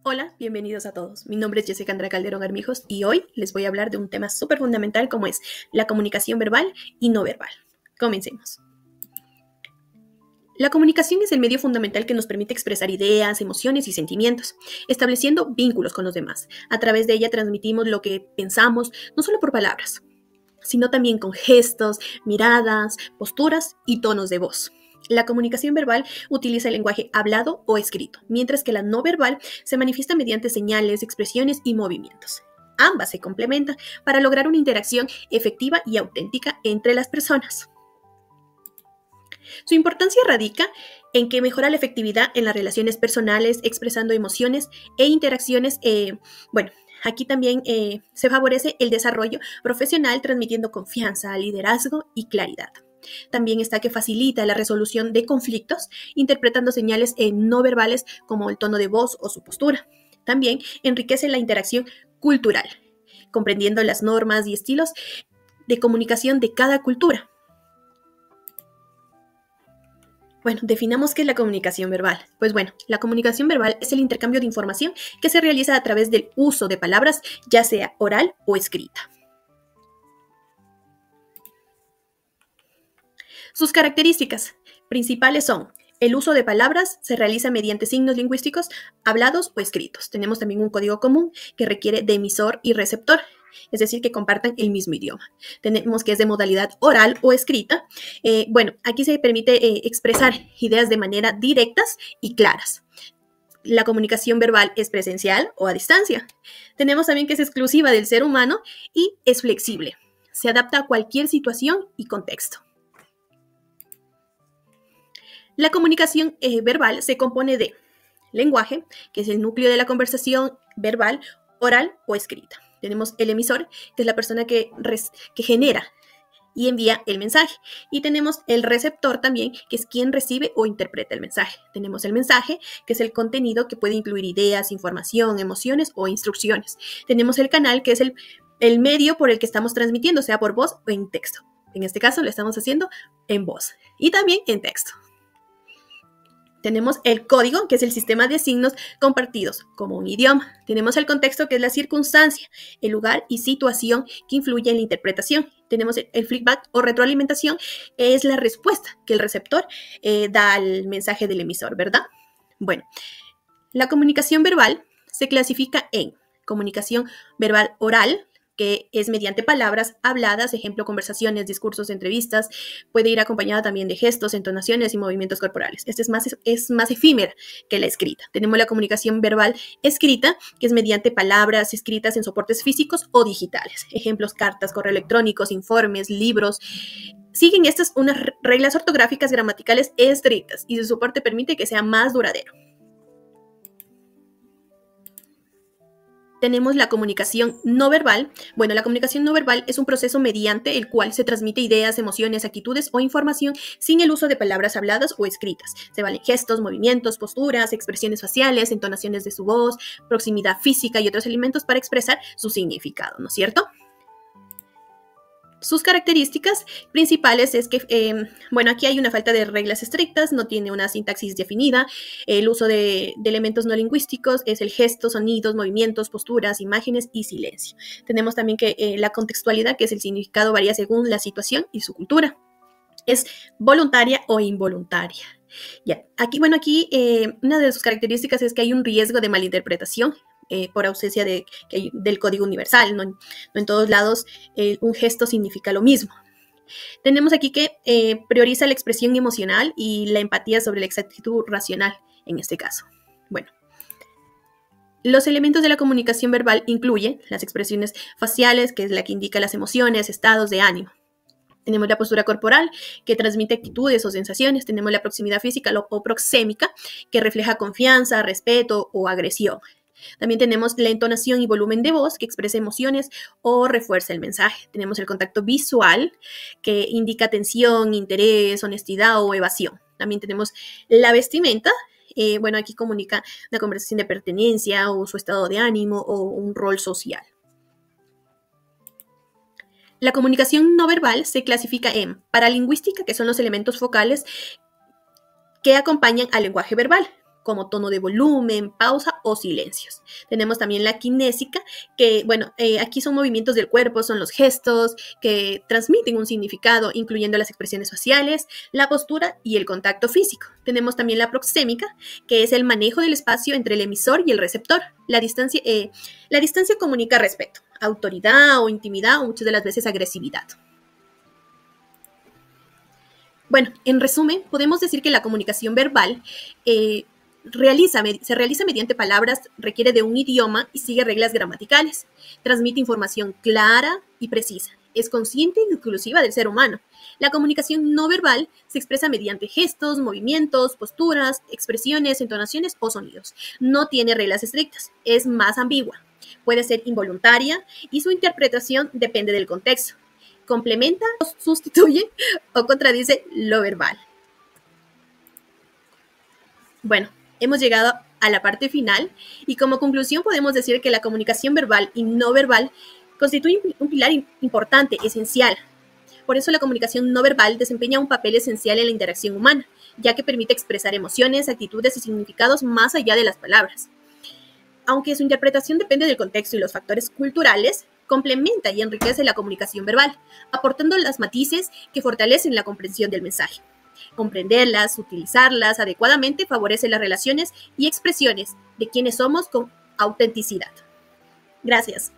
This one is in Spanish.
Hola, bienvenidos a todos. Mi nombre es Jessica Andrea Calderón Armijos y hoy les voy a hablar de un tema súper fundamental como es la comunicación verbal y no verbal. Comencemos. La comunicación es el medio fundamental que nos permite expresar ideas, emociones y sentimientos, estableciendo vínculos con los demás. A través de ella transmitimos lo que pensamos, no solo por palabras, sino también con gestos, miradas, posturas y tonos de voz. La comunicación verbal utiliza el lenguaje hablado o escrito, mientras que la no verbal se manifiesta mediante señales, expresiones y movimientos. Ambas se complementan para lograr una interacción efectiva y auténtica entre las personas. Su importancia radica en que mejora la efectividad en las relaciones personales, expresando emociones e interacciones. Aquí también se favorece el desarrollo profesional, transmitiendo confianza, liderazgo y claridad. También está que facilita la resolución de conflictos, interpretando señales no verbales como el tono de voz o su postura. También enriquece la interacción cultural, comprendiendo las normas y estilos de comunicación de cada cultura. Bueno, definamos qué es la comunicación verbal. Pues bueno, la comunicación verbal es el intercambio de información que se realiza a través del uso de palabras, ya sea oral o escrita. Sus características principales son: el uso de palabras se realiza mediante signos lingüísticos hablados o escritos. Tenemos también un código común que requiere de emisor y receptor, es decir, que compartan el mismo idioma. Tenemos que es de modalidad oral o escrita. Aquí se permite expresar ideas de manera directas y claras. La comunicación verbal es presencial o a distancia. Tenemos también que es exclusiva del ser humano y es flexible. Se adapta a cualquier situación y contexto. La comunicación verbal se compone de lenguaje, que es el núcleo de la conversación verbal, oral o escrita. Tenemos el emisor, que es la persona que genera y envía el mensaje. Y tenemos el receptor también, que es quien recibe o interpreta el mensaje. Tenemos el mensaje, que es el contenido que puede incluir ideas, información, emociones o instrucciones. Tenemos el canal, que es el medio por el que estamos transmitiendo, sea por voz o en texto. En este caso lo estamos haciendo en voz y también en texto. Tenemos el código, que es el sistema de signos compartidos como un idioma. Tenemos el contexto, que es la circunstancia, el lugar y situación que influye en la interpretación. Tenemos el feedback o retroalimentación, es la respuesta que el receptor da al mensaje del emisor, ¿verdad? Bueno, la comunicación verbal se clasifica en comunicación verbal oral, que es mediante palabras habladas, ejemplo, conversaciones, discursos, entrevistas. Puede ir acompañada también de gestos, entonaciones y movimientos corporales. Esta es más efímera que la escrita. Tenemos la comunicación verbal escrita, que es mediante palabras escritas en soportes físicos o digitales. Ejemplos, cartas, correo electrónicos, informes, libros. Siguen estas unas reglas ortográficas gramaticales estrictas y su soporte permite que sea más duradero. Tenemos la comunicación no verbal. Bueno, la comunicación no verbal es un proceso mediante el cual se transmite ideas, emociones, actitudes o información sin el uso de palabras habladas o escritas. Se valen gestos, movimientos, posturas, expresiones faciales, entonaciones de su voz, proximidad física y otros elementos para expresar su significado, ¿no es cierto? Sus características principales es que, aquí hay una falta de reglas estrictas, no tiene una sintaxis definida, el uso de elementos no lingüísticos es el gesto, sonidos, movimientos, posturas, imágenes y silencio. Tenemos también que la contextualidad, que es el significado varía según la situación y su cultura. Es voluntaria o involuntaria. Ya. Aquí una de sus características es que hay un riesgo de malinterpretación por ausencia del código universal. No en todos lados un gesto significa lo mismo. Tenemos aquí que prioriza la expresión emocional y la empatía sobre la exactitud racional en este caso. Bueno, los elementos de la comunicación verbal incluyen las expresiones faciales, que es la que indica las emociones, estados de ánimo. Tenemos la postura corporal, que transmite actitudes o sensaciones. Tenemos la proximidad física o proxémica, que refleja confianza, respeto o agresión. También tenemos la entonación y volumen de voz, que expresa emociones o refuerza el mensaje. Tenemos el contacto visual, que indica atención, interés, honestidad o evasión. También tenemos la vestimenta. Aquí comunica una conversación de pertenencia o su estado de ánimo o un rol social. La comunicación no verbal se clasifica en paralingüística, que son los elementos focales que acompañan al lenguaje verbal. como tono de volumen, pausa o silencios. Tenemos también la kinésica, que, aquí son movimientos del cuerpo, son los gestos que transmiten un significado, incluyendo las expresiones faciales, la postura y el contacto físico. Tenemos también la proxémica, que es el manejo del espacio entre el emisor y el receptor. La distancia comunica respeto, autoridad o intimidad, o muchas de las veces agresividad. Bueno, en resumen, podemos decir que la comunicación verbal se realiza mediante palabras, requiere de un idioma y sigue reglas gramaticales. Transmite información clara y precisa. Es consciente y exclusiva del ser humano. La comunicación no verbal se expresa mediante gestos, movimientos, posturas, expresiones, entonaciones o sonidos. No tiene reglas estrictas. Es más ambigua. Puede ser involuntaria y su interpretación depende del contexto. Complementa, sustituye o contradice lo verbal. Bueno, hemos llegado a la parte final y como conclusión podemos decir que la comunicación verbal y no verbal constituye un pilar importante, esencial. Por eso la comunicación no verbal desempeña un papel esencial en la interacción humana, ya que permite expresar emociones, actitudes y significados más allá de las palabras. Aunque su interpretación depende del contexto y los factores culturales, complementa y enriquece la comunicación verbal, aportando los matices que fortalecen la comprensión del mensaje. Comprenderlas, utilizarlas adecuadamente favorece las relaciones y expresiones de quienes somos con autenticidad. Gracias.